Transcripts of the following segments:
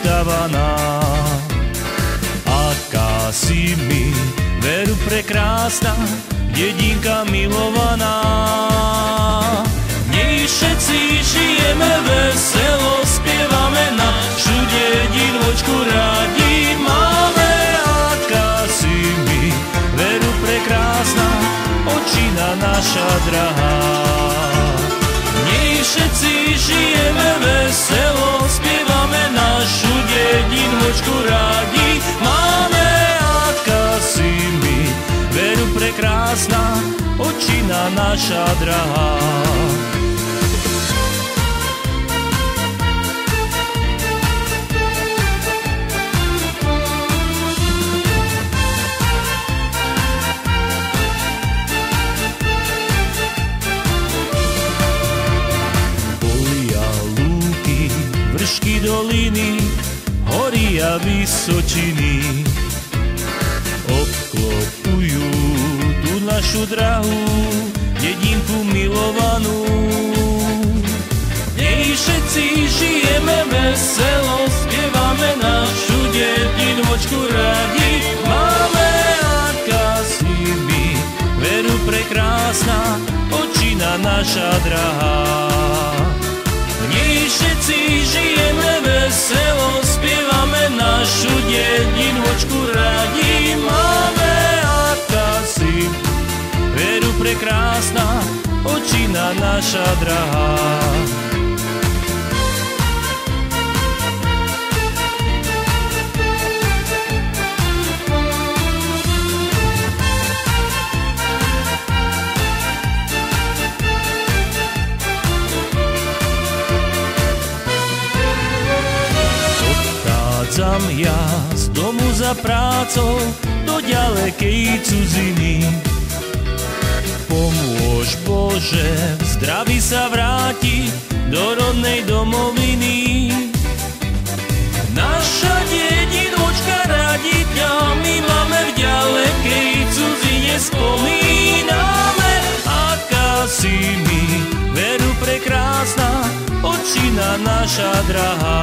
vystavaná. Aká si mi, veru prekrásna, dedinka milovaná. V nej všetci žijeme veselo, spievame našu dedinočku radi máme. Aká si mi, veru prekrásna, očina naša drahá. V nej všetci žijeme veselo, spievame našu dedinočku radi máme. Aká si mi, veru prekrásna, očina naša drahá. Polia, lúky, vršky, doliny, hory a vysočiny obklopujú tú našu drahú dedinku milovanú. V nej všetci žijeme veselo, spievame našu dedinočku radi máme. Aká si mi, veru prekrásna, očina naša drahá. V nej všetci žijeme veselo, spievame našu dedinočku radi máme. Aká si, veru prekrásna, očina naša drahá. Odchádzam ja z domu za prácou do ďalekej cudziny. Pomôž Bože, v zdraví sa vrátiť do rodnej domoviny. Naša dedinočka radi ťa my máme, v ďalekej cudzine spomíname. Aká si mi, veru prekrásna, očina naša drahá.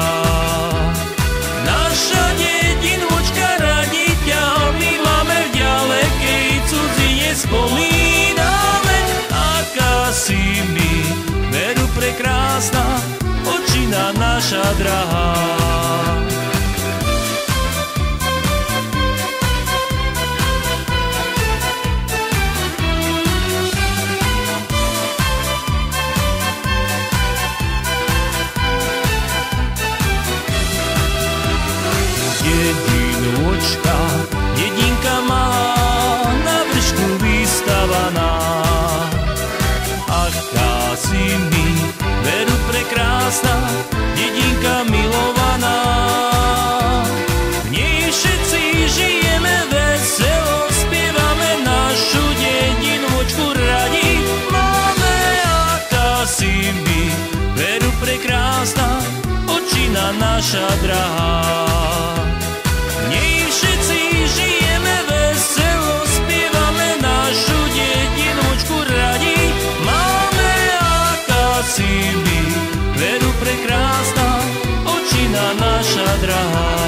Naša dedinočka radi ťa my máme, v ďalekej cudzine spomíname. Aká si mi, veru prekrásna, očina naša drahá. Dedinočka, dedinka malá, na vršku vystavaná. Aká si mi, veru prekrásna, dedinka milovaná. V nej všetci žijeme veselo, spievame našu dedinočku radi máme. Aká si mi, veru prekrásna, očina naša drahá. V nej všetci žijeme veselo, spievame našu dedinočku radi máme. Aká si mi, veru prekrásna, očina naša drahá.